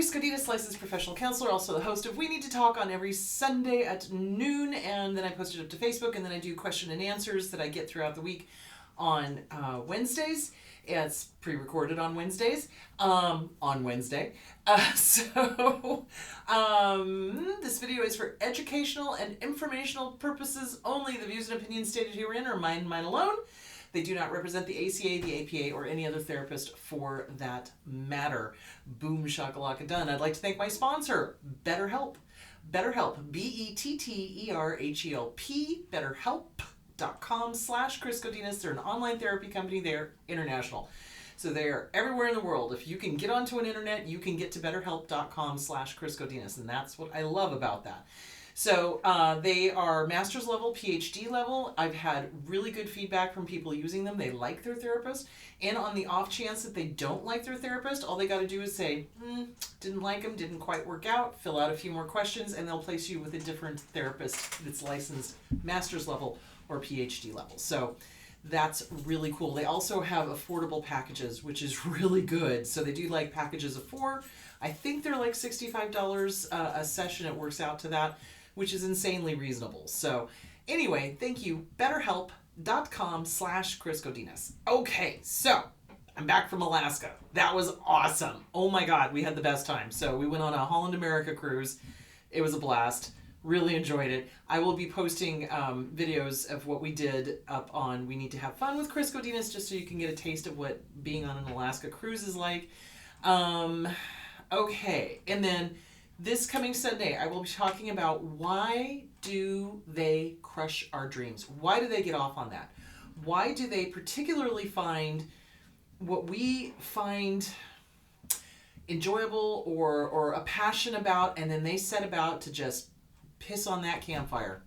Chris Godinez, licensed professional counselor, also the host of We Need to Talk on every Sunday at noon, and then I post it up to Facebook, and then I do question and answers that I get throughout the week on Wednesdays. It's pre-recorded on Wednesdays, on Wednesday. This video is for educational and informational purposes only. The views and opinions stated herein are mine alone. They do not represent the ACA, the APA, or any other therapist for that matter. Boom shakalaka done. I'd like to thank my sponsor, BetterHelp. BetterHelp, BetterHelp, BetterHelp.com/Chris Godinez. They're an online therapy company. They're international. So they're everywhere in the world. If you can get onto an internet, you can get to BetterHelp.com/Chris Godinez. And that's what I love about that. So they are master's level, PhD level. I've had really good feedback from people using them. They like their therapist. And on the off chance that they don't like their therapist, all they got to do is say, didn't like them, didn't quite work out, fill out a few more questions, and they'll place you with a different therapist that's licensed master's level or PhD level. So that's really cool. They also have affordable packages, which is really good. So they do like packages of 4. I think they're like $65 a session. It works out to that, which is insanely reasonable. So anyway, thank you. BetterHelp.com/Chris Godinez. Okay, so I'm back from Alaska. That was awesome. Oh my God, we had the best time. So we went on a Holland America cruise. It was a blast. Really enjoyed it. I will be posting videos of what we did up on We Need to Have Fun with Chris Godinez, just so you can get a taste of what being on an Alaska cruise is like. Okay, and then this coming Sunday, I will be talking about why do they crush our dreams? Why do they get off on that? Why do they particularly find what we find enjoyable or a passion about, and then they set about to just piss on that campfire?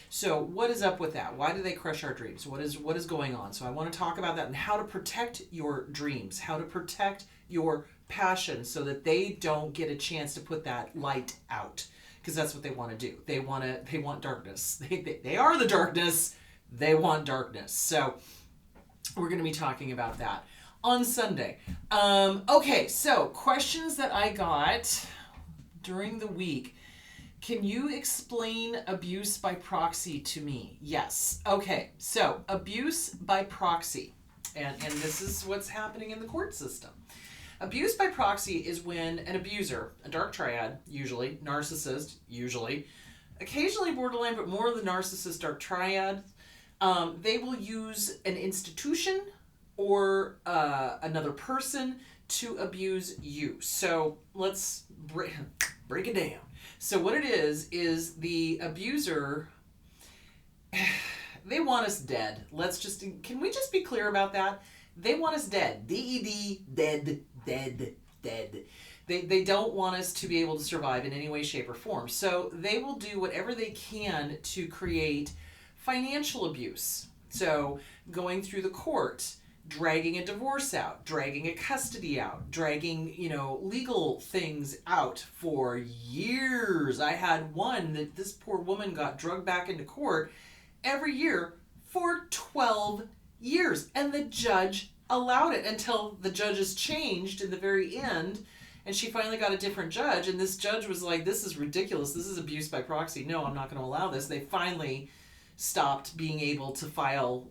So what is up with that? Why do they crush our dreams? What is going on? So I want to talk about that and how to protect your dreams, how to protect your passion so that they don't get a chance to put that light out, because that's what they want to do. They want darkness. They are the darkness. They want darkness. So we're going to be talking about that on Sunday. Okay, so questions that I got during the week. Can you explain abuse by proxy to me? Yes. Okay, so abuse by proxy. And this is what's happening in the court system. Abuse by proxy is when an abuser, a dark triad, usually, narcissist, usually, occasionally borderline, but more of the narcissist dark triad, they will use an institution or another person to abuse you. So let's break it down. So what it is the abuser, they want us dead. Can we just be clear about that? They want us dead. D-E-D, dead. They don't want us to be able to survive in any way, shape, or form. So they will do whatever they can to create financial abuse. So going through the court, dragging a divorce out, dragging a custody out, dragging, legal things out for years. I had one that this poor woman got drugged back into court every year for 12 years. And the judge allowed it until the judges changed in the very end, and she finally got a different judge, and this judge was like, this is ridiculous, this is abuse by proxy, no, I'm not going to allow this. They finally stopped being able to file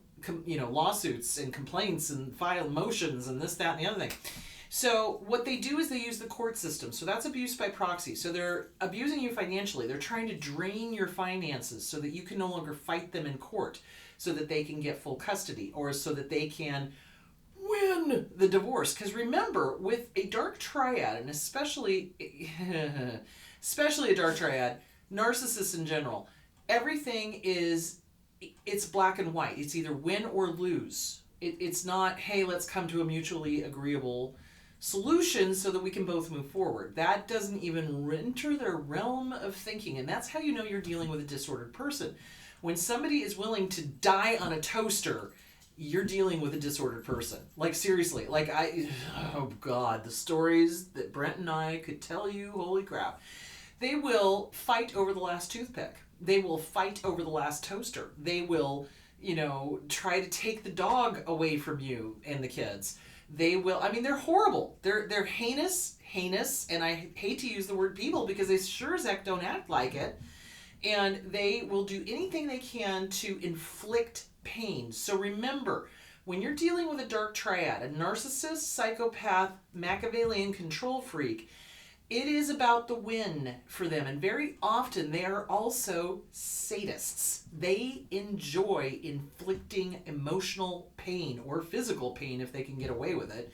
lawsuits and complaints and file motions and this, that, and the other thing. So what they do is they use the court system. So that's abuse by proxy. So they're abusing you financially. They're trying to drain your finances so that you can no longer fight them in court, so that they can get full custody, or so that they can win the divorce. Because remember, with a dark triad, and especially a dark triad, narcissists in general, everything it's black and white. It's either win or lose. It's not, hey, let's come to a mutually agreeable solution so that we can both move forward. That doesn't even enter their realm of thinking. And that's how you know you're dealing with a disordered person. When somebody is willing to die on a toaster, you're dealing with a disordered person. Like, seriously. Oh God, the stories that Brent and I could tell you, holy crap. They will fight over the last toothpick. They will fight over the last toaster. They will, try to take the dog away from you and the kids. They will, they're horrible. They're heinous heinous, and I hate to use the word people because they sure as heck don't act like it. And they will do anything they can to inflict pain. So remember, when you're dealing with a dark triad, a narcissist, psychopath, Machiavellian control freak, it is about the win for them. And very often they are also sadists. They enjoy inflicting emotional pain or physical pain if they can get away with it.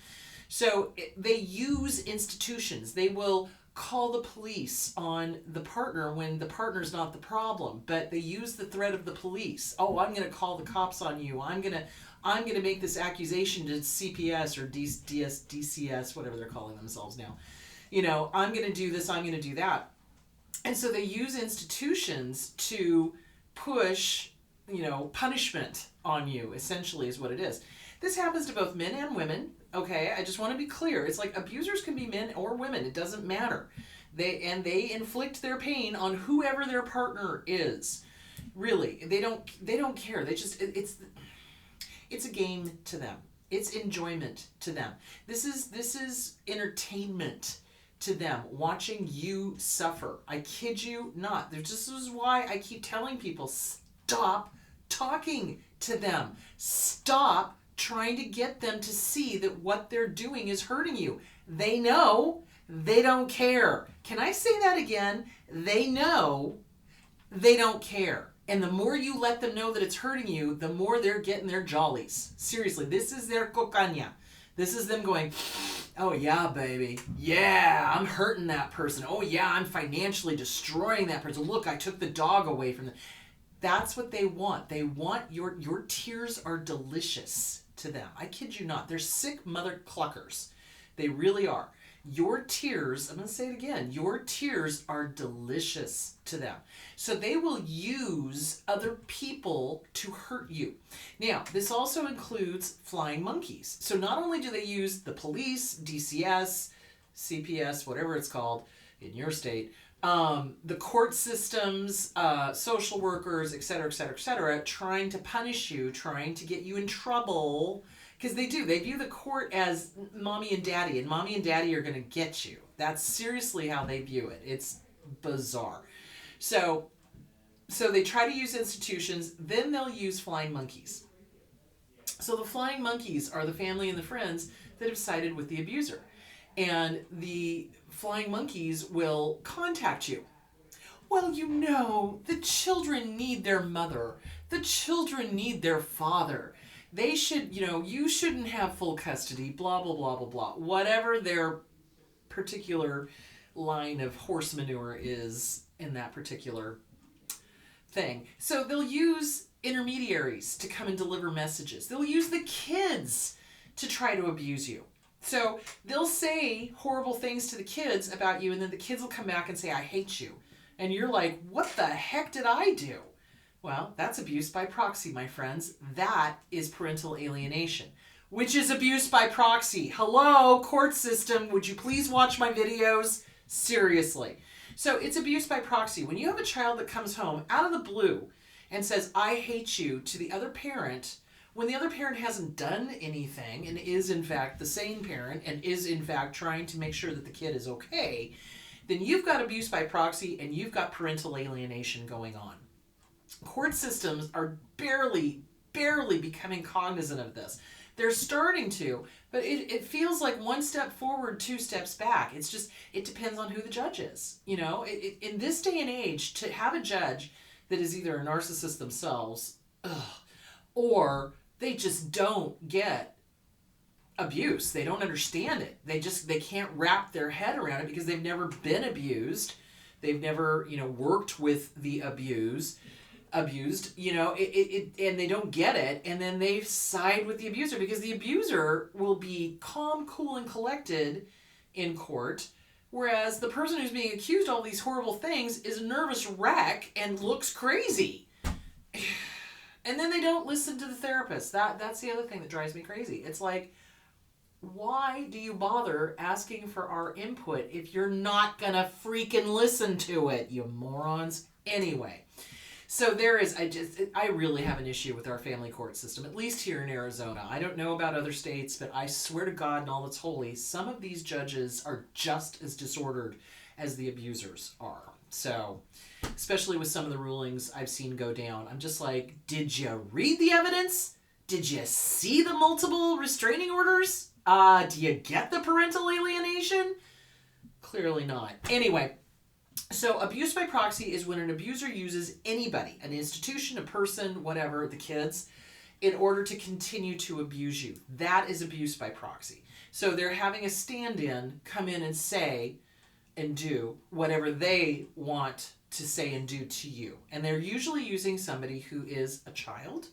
So they use institutions. They will call the police on the partner when the partner's not the problem, but they use the threat of the police. Oh, I'm going to call the cops on you. I'm going to make this accusation to CPS or DCS, whatever they're calling themselves now. You know, I'm going to do this, I'm going to do that. And so they use institutions to push, you know, punishment on you, essentially is what it is. This happens to both men and women. Okay, I just want to be clear. It's like abusers can be men or women. It doesn't matter. They inflict their pain on whoever their partner is. Really, they don't care. They just it's a game to them. It's enjoyment to them. This is entertainment to them, watching you suffer. I kid you not. This is why I keep telling people, stop talking to them. Stop trying to get them to see that what they're doing is hurting you. They know, they don't care. Can I say that again? They know, they don't care. And the more you let them know that it's hurting you, the more they're getting their jollies. Seriously, this is their cocaña. This is them going, oh yeah, baby. Yeah, I'm hurting that person. Oh yeah, I'm financially destroying that person. Look, I took the dog away from them. That's what they want. They want your tears are delicious to them. I kid you not. They're sick mother cluckers. They really are. Your tears, I'm going to say it again, your tears are delicious to them. So they will use other people to hurt you. Now, this also includes flying monkeys. So not only do they use the police, DCS, CPS, whatever it's called in your state, the court systems, social workers, et cetera, trying to punish you, trying to get you in trouble. Because they view the court as mommy and daddy, and mommy and daddy are going to get you. That's seriously how they view it. It's bizarre. So they try to use institutions, then they'll use flying monkeys. So the flying monkeys are the family and the friends that have sided with the abuser. And the flying monkeys will contact you. Well, you know, the children need their mother. The children need their father. They should, you know, you shouldn't have full custody, blah, blah, blah, blah, blah. Whatever their particular line of horse manure is in that particular thing. So they'll use intermediaries to come and deliver messages. They'll use the kids to try to abuse you. So they'll say horrible things to the kids about you, and then the kids will come back and say, I hate you. And you're like, what the heck did I do? Well, that's abuse by proxy, my friends. That is parental alienation, which is abuse by proxy. Hello, court system. Would you please watch my videos? Seriously. So it's abuse by proxy. When you have a child that comes home out of the blue and says, I hate you to the other parent, when the other parent hasn't done anything and is in fact the sane parent and is in fact trying to make sure that the kid is okay, then you've got abuse by proxy and you've got parental alienation going on. Court systems are barely becoming cognizant of this. They're starting to, but it feels like one step forward, two steps back. It's just, it depends on who the judge is. You know, in this day and age, to have a judge that is either a narcissist themselves, or they just don't get abuse. They don't understand it. They can't wrap their head around it because they've never been abused. They've never, you know, worked with the abused, you know, and they don't get it, and then they side with the abuser because the abuser will be calm, cool, and collected in court, whereas the person who's being accused of all these horrible things is a nervous wreck and looks crazy. And then they don't listen to the therapist. That's the other thing that drives me crazy. It's like, why do you bother asking for our input if you're not gonna freaking listen to it, you morons? Anyway. So I really have an issue with our family court system, at least here in Arizona. I don't know about other states, but I swear to God and all that's holy, some of these judges are just as disordered as the abusers are. So, especially with some of the rulings I've seen go down, I'm just like, did you read the evidence? Did you see the multiple restraining orders? Do you get the parental alienation? Clearly not. Anyway, so abuse by proxy is when an abuser uses anybody, an institution, a person, whatever, the kids, in order to continue to abuse you. That is abuse by proxy. So they're having a stand-in come in and say and do whatever they want to say and do to you. And they're usually using somebody who is a child,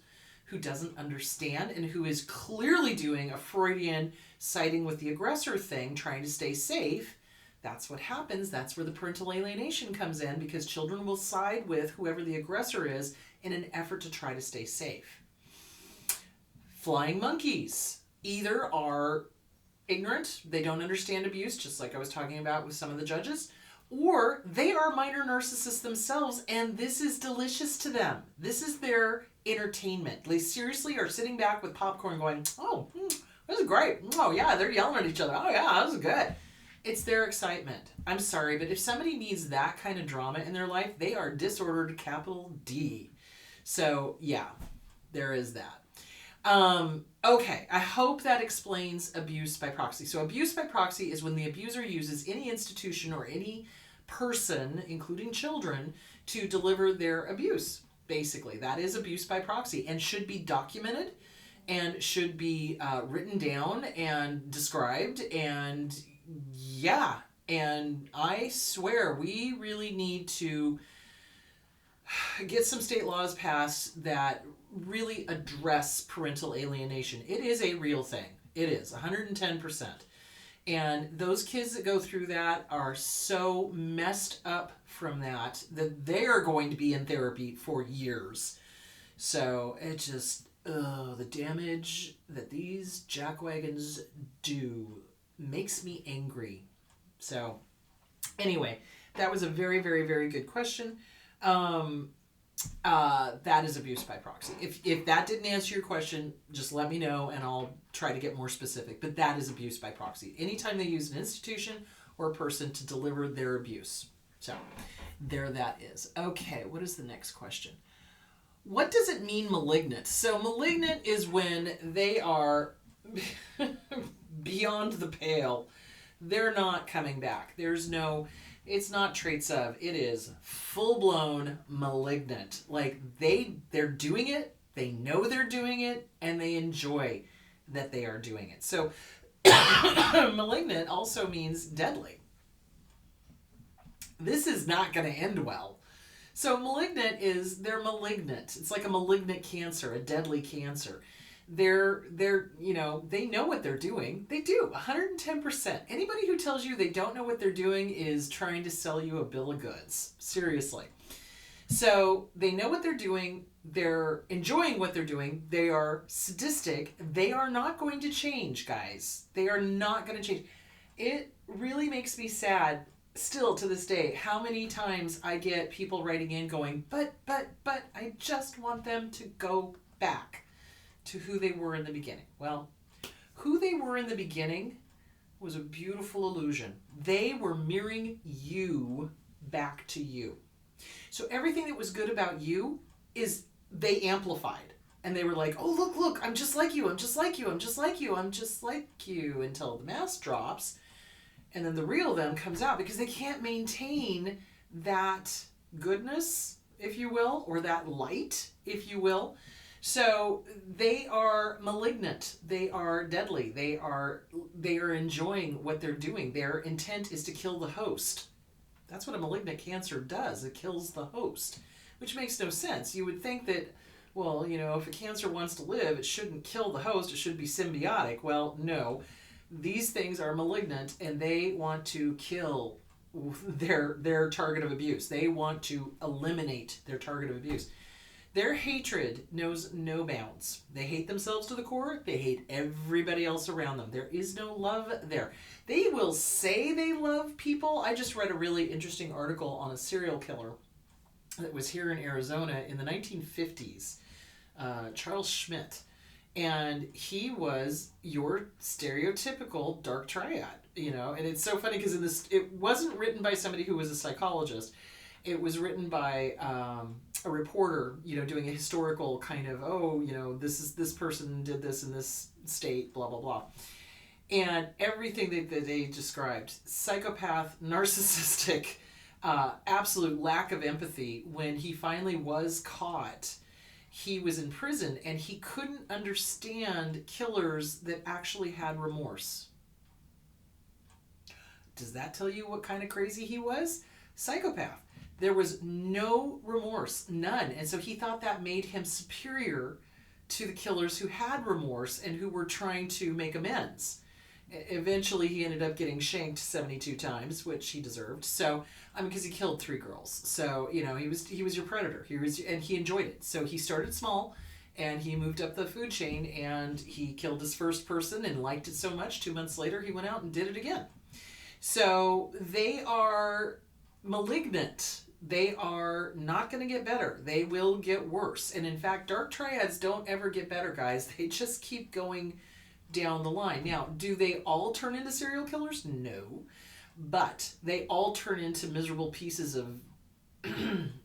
who doesn't understand, and who is clearly doing a Freudian siding with the aggressor thing, trying to stay safe. That's what happens. That's where the parental alienation comes in, because children will side with whoever the aggressor is in an effort to try to stay safe. Flying monkeys either are ignorant, they don't understand abuse, just like I was talking about with some of the judges, or they are minor narcissists themselves, and this is delicious to them. This is their entertainment. They seriously are sitting back with popcorn going, oh, this is great. Oh, yeah, they're yelling at each other. Oh, yeah, this is good. It's their excitement. I'm sorry, but if somebody needs that kind of drama in their life, they are disordered, capital D. So, yeah, there is that. Okay, I hope that explains abuse by proxy. So abuse by proxy is when the abuser uses any institution or any person, including children, to deliver their abuse. Basically, that is abuse by proxy and should be documented and should be written down and described. And yeah, and I swear we really need to get some state laws passed that really address parental alienation. It is a real thing. It is 110%. And those kids that go through that are so messed up from that they are going to be in therapy for years. So it just, the damage that these jackwagons do makes me angry. So anyway, that was a very, very, very good question. That is abuse by proxy. If that didn't answer your question, just let me know and I'll try to get more specific. But that is abuse by proxy. Anytime they use an institution or a person to deliver their abuse. So there that is. Okay, what is the next question? What does it mean malignant? So malignant is when they are beyond the pale. They're not coming back. It's not traits of, it is full-blown malignant. Like they're doing it, they know they're doing it, and they enjoy that they are doing it. So malignant also means deadly. This is not going to end well. So malignant they're malignant. It's like a malignant cancer, a deadly cancer. They know what they're doing. They do, 110%. Anybody who tells you they don't know what they're doing is trying to sell you a bill of goods. Seriously. So they know what they're doing. They're enjoying what they're doing. They are sadistic. They are not going to change, guys. They are not going to change. It really makes me sad still to this day how many times I get people writing in going, but, I just want them to go back to who they were in the beginning. Well, who they were in the beginning was a beautiful illusion. They were mirroring you back to you. So everything that was good about you is they amplified. And they were like, oh, look, I'm just like you, I'm just like you, I'm just like you, I'm just like you, until the mask drops. And then the real them comes out because they can't maintain that goodness, if you will, or that light, if you will. So they are malignant. They are deadly. They are enjoying what they're doing. Their intent is to kill the host. That's what a malignant cancer does. It kills the host, which makes no sense. You would think that, well, if a cancer wants to live, it shouldn't kill the host. It should be symbiotic. Well, no. These things are malignant, and they want to kill their target of abuse. They want to eliminate their target of abuse. Their hatred knows no bounds. They hate themselves to the core. They hate everybody else around them. There is no love there. They will say they love people. I just read a really interesting article on a serial killer that was here in Arizona in the 1950s, Charles Schmidt. And he was your stereotypical dark triad, and it's so funny because it wasn't written by somebody who was a psychologist. It was written by a reporter, doing a historical kind of, this person did this in this state, blah, blah, blah. And everything that they described, psychopath, narcissistic, absolute lack of empathy. When he finally was caught, he was in prison and he couldn't understand killers that actually had remorse. Does that tell you what kind of crazy he was? Psychopath. There was no remorse, none. And so he thought that made him superior to the killers who had remorse and who were trying to make amends. Eventually, he ended up getting shanked 72 times, which he deserved. So, because he killed 3 girls. So, he was your predator. And he enjoyed it. So he started small, and he moved up the food chain, and he killed his first person and liked it so much. 2 months later, he went out and did it again. So they are malignant. They are not going to get better. They will get worse. And in fact, dark triads don't ever get better, guys. They just keep going down the line. Now, do they all turn into serial killers? No. But they all turn into miserable pieces of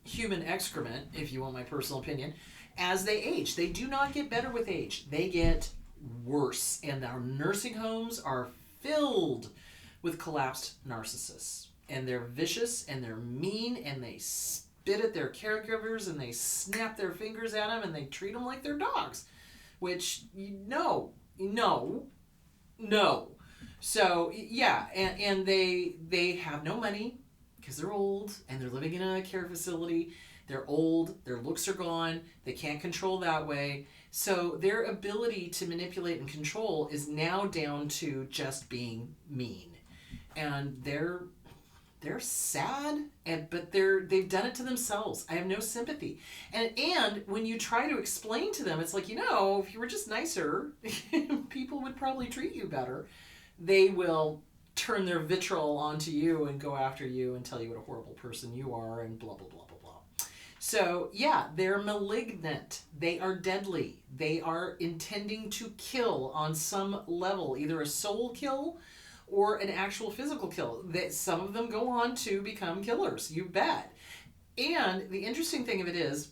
human excrement, if you want my personal opinion, as they age. They do not get better with age. They get worse. And our nursing homes are filled with collapsed narcissists. And they're vicious and they're mean and they spit at their caregivers and they snap their fingers at them and they treat them like they're dogs. Which, no. So, yeah, and they have no money because they're old and they're living in a care facility. They're old, their looks are gone, they can't control that way. So their ability to manipulate and control is now down to just being mean. And they're sad, but they've done it to themselves. I have no sympathy. And when you try to explain to them, it's like, if you were just nicer, people would probably treat you better. They will turn their vitriol onto you and go after you and tell you what a horrible person you are and blah, blah, blah, blah, blah. So, yeah, they're malignant. They are deadly. They are intending to kill on some level, either a soul kill or an actual physical kill. Some of them go on to become killers, you bet. And the interesting thing of it is,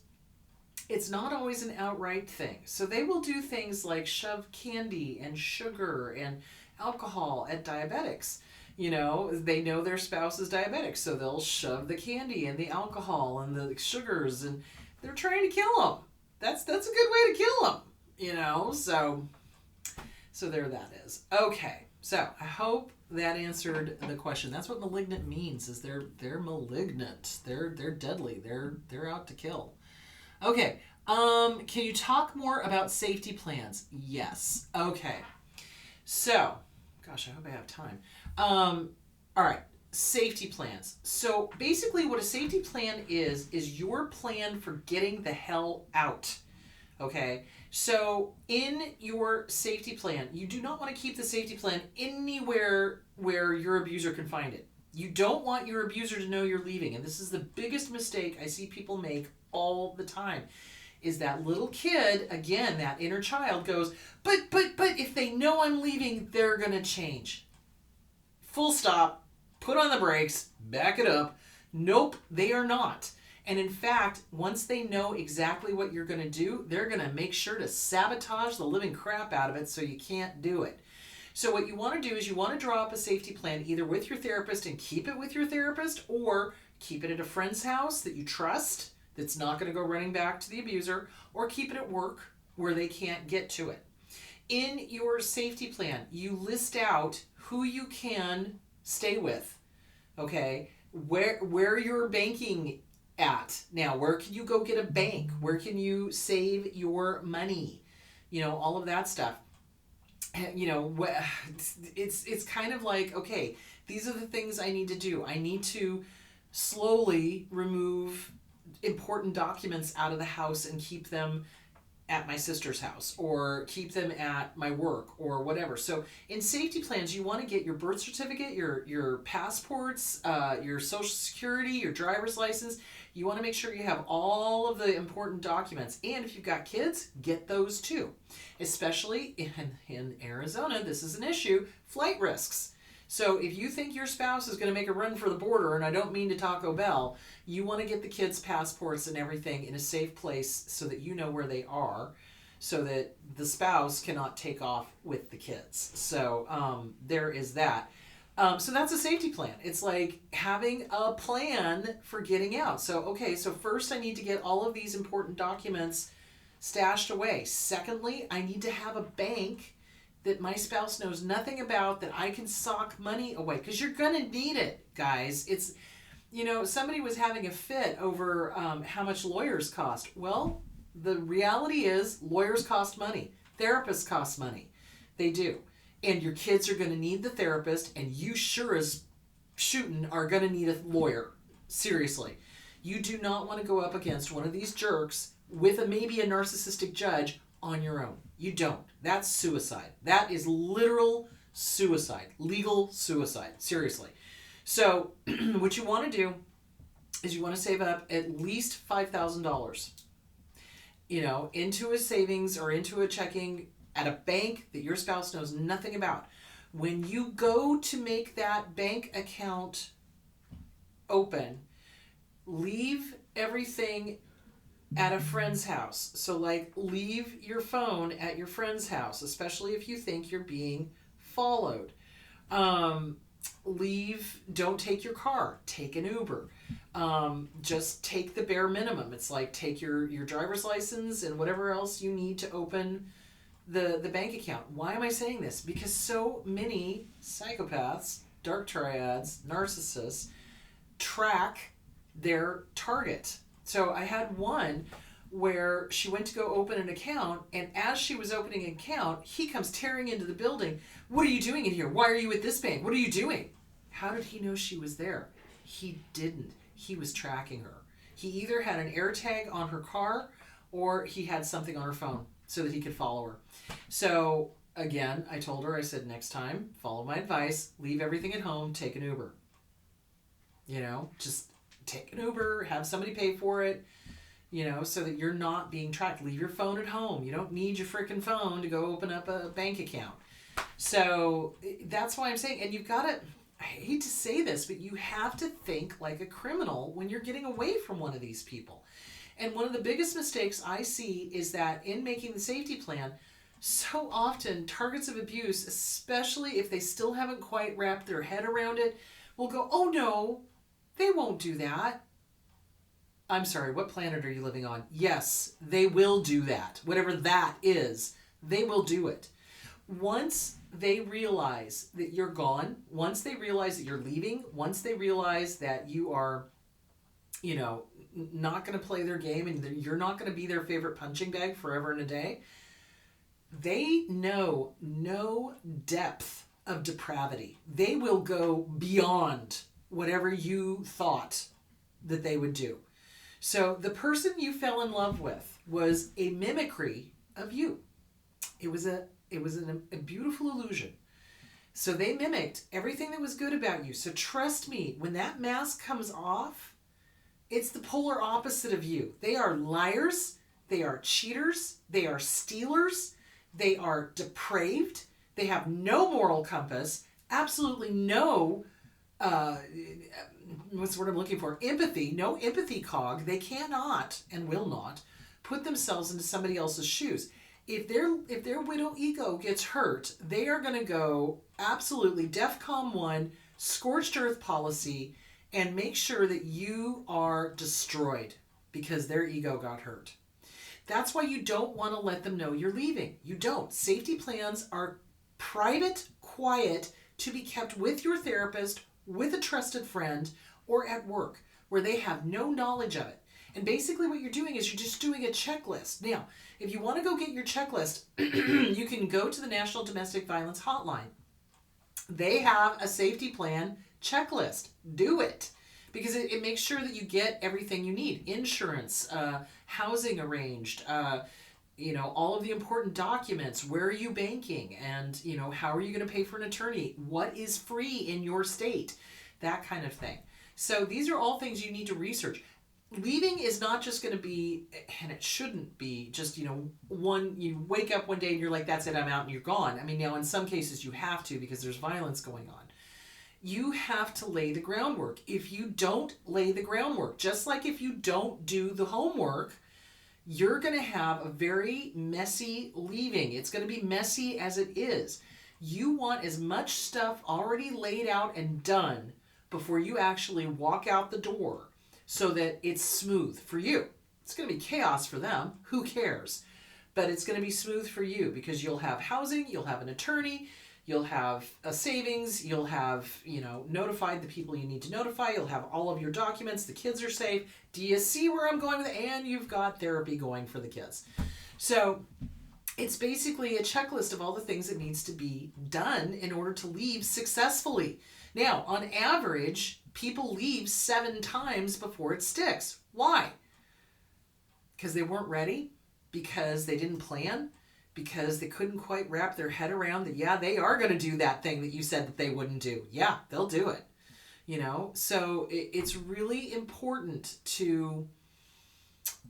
it's not always an outright thing. So they will do things like shove candy and sugar and alcohol at diabetics. They know their spouse is diabetic, so they'll shove the candy and the alcohol and the sugars, and they're trying to kill them. That's a good way to kill them, So there that is. Okay. So I hope that answered the question. That's what malignant means, is they're malignant. They're deadly. They're out to kill. Okay. Can you talk more about safety plans? Yes. Okay. So, gosh, I hope I have time. All right. Safety plans. So basically what a safety plan is your plan for getting the hell out. Okay. So in your safety plan, you do not want to keep the safety plan anywhere where your abuser can find it. You don't want your abuser to know you're leaving. And this is the biggest mistake I see people make all the time, is that little kid, again, that inner child goes, but if they know I'm leaving, they're going to change. Full stop. Put on the brakes. Back it up. Nope, they are not. And in fact, once they know exactly what you're going to do, they're going to make sure to sabotage the living crap out of it so you can't do it. So what you want to do is you want to draw up a safety plan either with your therapist and keep it with your therapist, or keep it at a friend's house that you trust that's not going to go running back to the abuser, or keep it at work where they can't get to it. In your safety plan, you list out who you can stay with, okay? Where you're banking at. Now, where can you go get a bank? Where can you save your money? All of that stuff. It's kind of like, okay, these are the things I need to do. I need to slowly remove important documents out of the house and keep them at my sister's house or keep them at my work or whatever. So in safety plans, you want to get your birth certificate, your passports, your social security, your driver's license. You want to make sure you have all of the important documents. And if you've got kids, get those too. Especially in Arizona, this is an issue, flight risks. So if you think your spouse is going to make a run for the border, and I don't mean to Taco Bell, you want to get the kids' passports and everything in a safe place so that you know where they are, so that the spouse cannot take off with the kids. So there is that. So that's a safety plan. It's like having a plan for getting out. So, okay, so first I need to get all of these important documents stashed away. Secondly, I need to have a bank that my spouse knows nothing about that I can sock money away, because you're going to need it, guys. It's, somebody was having a fit over how much lawyers cost. Well, the reality is lawyers cost money. Therapists cost money. They do. And your kids are going to need the therapist, and you sure as shooting are going to need a lawyer. Seriously. You do not want to go up against one of these jerks with maybe a narcissistic judge on your own. You don't. That's suicide. That is literal suicide. Legal suicide. Seriously. So what you want to do is you want to save up at least $5,000, into a savings or into a checking at a bank that your spouse knows nothing about. When you go to make that bank account open, leave everything at a friend's house. So leave your phone at your friend's house, especially if you think you're being followed. Don't take your car, take an Uber. Just take the bare minimum. It's like take your driver's license and whatever else you need to open the bank account. Why am I saying this? Because so many psychopaths, dark triads, narcissists track their target. So I had one where she went to go open an account, and as she was opening an account, he comes tearing into the building. What are you doing in here? Why are you at this bank? What are you doing? How did he know she was there? He didn't. He was tracking her. He either had an AirTag on her car or he had something on her phone so that he could follow her. So again, I told her, I said, next time, follow my advice, leave everything at home, take an Uber. Just take an Uber, have somebody pay for it, so that you're not being tracked. Leave your phone at home. You don't need your freaking phone to go open up a bank account. So that's why I'm saying, and you've got to, I hate to say this, but you have to think like a criminal when you're getting away from one of these people. And one of the biggest mistakes I see is that in making the safety plan, so often targets of abuse, especially if they still haven't quite wrapped their head around it, will go, oh no, they won't do that. I'm sorry, what planet are you living on? Yes, they will do that. Whatever that is, they will do it. Once they realize that you're gone, once they realize that you're leaving, once they realize that you are, not going to play their game and you're not going to be their favorite punching bag forever and a day, they know no depth of depravity. They will go beyond whatever you thought that they would do. So the person you fell in love with was a mimicry of you. It was a beautiful illusion. So they mimicked everything that was good about you. So trust me, when that mask comes off, it's the polar opposite of you. They are liars. They are cheaters. They are stealers. They are depraved. They have no moral compass. Absolutely no, what's the word I'm looking for? Empathy. No empathy cog. They cannot and will not put themselves into somebody else's shoes. If their widow ego gets hurt, they are going to go absolutely DEFCON 1, scorched earth policy, and make sure that you are destroyed because their ego got hurt. That's why you don't want to let them know you're leaving. You don't. Safety plans are private, quiet, to be kept with your therapist, with a trusted friend, or at work, where they have no knowledge of it. And basically what you're doing is you're just doing a checklist. Now, if you want to go get your checklist, you can go to the National Domestic Violence Hotline. They have a safety plan checklist. Do it. Because it makes sure that you get everything you need. Insurance, housing arranged, all of the important documents. Where are you banking? And, how are you going to pay for an attorney? What is free in your state? That kind of thing. So these are all things you need to research. Leaving is not just going to be, and it shouldn't be, just, you wake up one day and you're like, that's it, I'm out, and you're gone. I mean, now in some cases you have to, because there's violence going on. You have to lay the groundwork. If you don't lay the groundwork, just like if you don't do the homework, you're going to have a very messy leaving. It's going to be messy as it is. You want as much stuff already laid out and done before you actually walk out the door, so that it's smooth for you. It's going to be chaos for them. Who cares? But it's going to be smooth for you, because you'll have housing, you'll have an attorney, you'll have a savings, you'll have, notified the people you need to notify, you'll have all of your documents, the kids are safe. Do you see where I'm going with it? And you've got therapy going for the kids. So it's basically a checklist of all the things that needs to be done in order to leave successfully. Now, on average, people leave 7 times before it sticks. Why? Because they weren't ready, because they didn't plan, because they couldn't quite wrap their head around that, yeah, they are going to do that thing that you said that they wouldn't do. Yeah, they'll do it. So it's really important to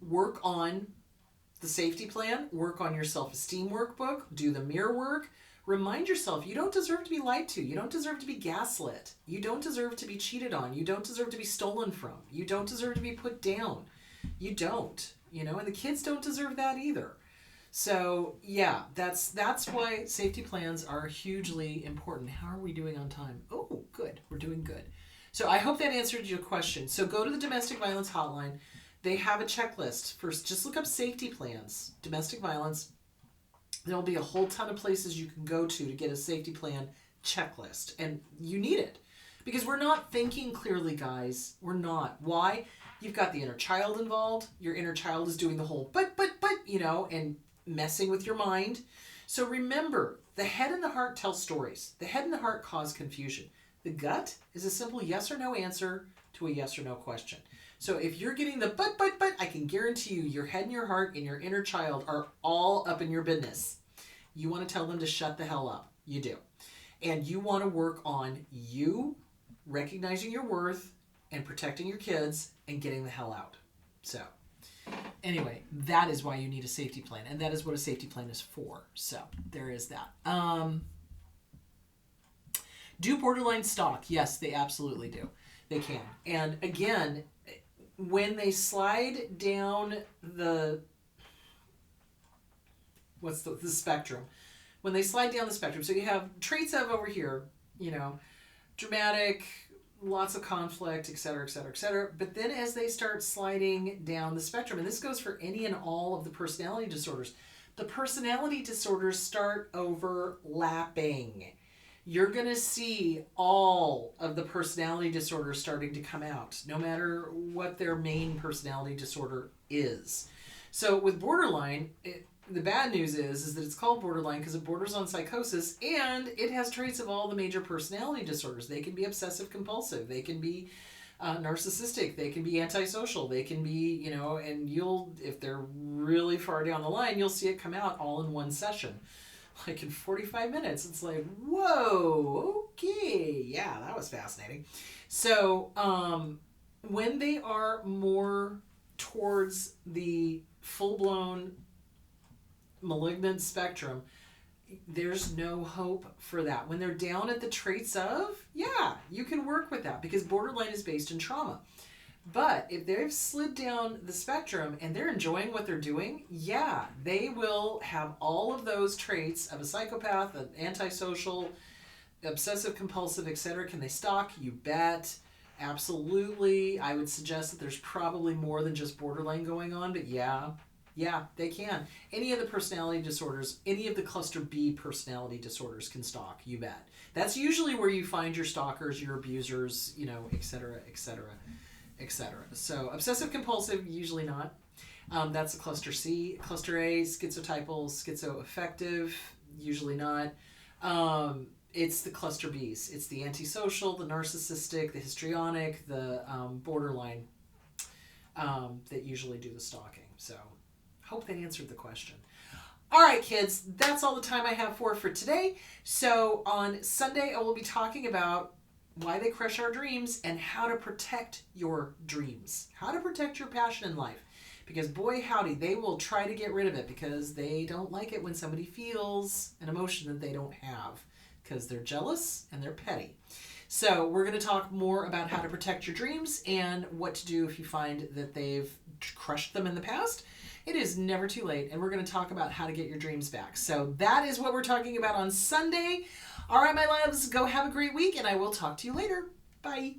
work on the safety plan, work on your self-esteem workbook, do the mirror work. Remind yourself, you don't deserve to be lied to. You don't deserve to be gaslit. You don't deserve to be cheated on. You don't deserve to be stolen from. You don't deserve to be put down. You don't, and the kids don't deserve that either. So yeah, that's why safety plans are hugely important. How are we doing on time? Oh, good. We're doing good. So I hope that answered your question. So go to the domestic violence hotline. They have a checklist. First, just look up safety plans, domestic violence. There'll be a whole ton of places you can go to get a safety plan checklist. And you need it, because we're not thinking clearly, guys. We're not. Why? You've got the inner child involved. Your inner child is doing the whole but, and messing with your mind. So remember, the head and the heart tell stories. The head and the heart cause confusion. The gut is a simple yes or no answer to a yes or no question. So if you're getting the but, I can guarantee you your head and your heart and your inner child are all up in your business. You want to tell them to shut the hell up. You do. And you want to work on you recognizing your worth and protecting your kids and getting the hell out. So anyway, that is why you need a safety plan. And that is what a safety plan is for. So there is that. Do borderline stalk? Yes, they absolutely do. They can. And again, when they slide down the spectrum, when they slide down the spectrum, so you have traits of over here, dramatic, lots of conflict, et cetera, et cetera, et cetera. But then as they start sliding down the spectrum, and this goes for any and all of the personality disorders, the personality disorders start overlapping. You're going to see all of the personality disorders starting to come out, no matter what their main personality disorder is. So with borderline, the bad news is that it's called borderline because it borders on psychosis, and it has traits of all the major personality disorders. They can be obsessive compulsive. They can be narcissistic. They can be antisocial. They can be, and if they're really far down the line, you'll see it come out all in one session. Like in 45 minutes, it's like, whoa, okay, yeah, that was fascinating. So when they are more towards the full-blown malignant spectrum, there's no hope for that. When they're down at the traits of, yeah, you can work with that, because borderline is based in trauma. But if they've slid down the spectrum and they're enjoying what they're doing, yeah, they will have all of those traits of a psychopath, an antisocial, obsessive compulsive, etc. Can they stalk? You bet. Absolutely. I would suggest that there's probably more than just borderline going on, but yeah, they can. Any of the personality disorders, any of the cluster B personality disorders can stalk, you bet. That's usually where you find your stalkers, your abusers, etc., etc., etc. So obsessive compulsive, usually not. That's a cluster C. Cluster A, schizotypal, schizoaffective, usually not. It's the cluster Bs. It's the antisocial, the narcissistic, the histrionic, the borderline that usually do the stalking. So hope that answered the question. All right, kids, that's all the time I have for today. So on Sunday, I will be talking about why they crush our dreams and how to protect your dreams, how to protect your passion in life. Because boy, howdy, they will try to get rid of it because they don't like it when somebody feels an emotion that they don't have because they're jealous and they're petty. So we're going to talk more about how to protect your dreams and what to do if you find that they've crushed them in the past. It is never too late, and we're going to talk about how to get your dreams back. So that is what we're talking about on Sunday. All right, my loves, go have a great week, and I will talk to you later. Bye.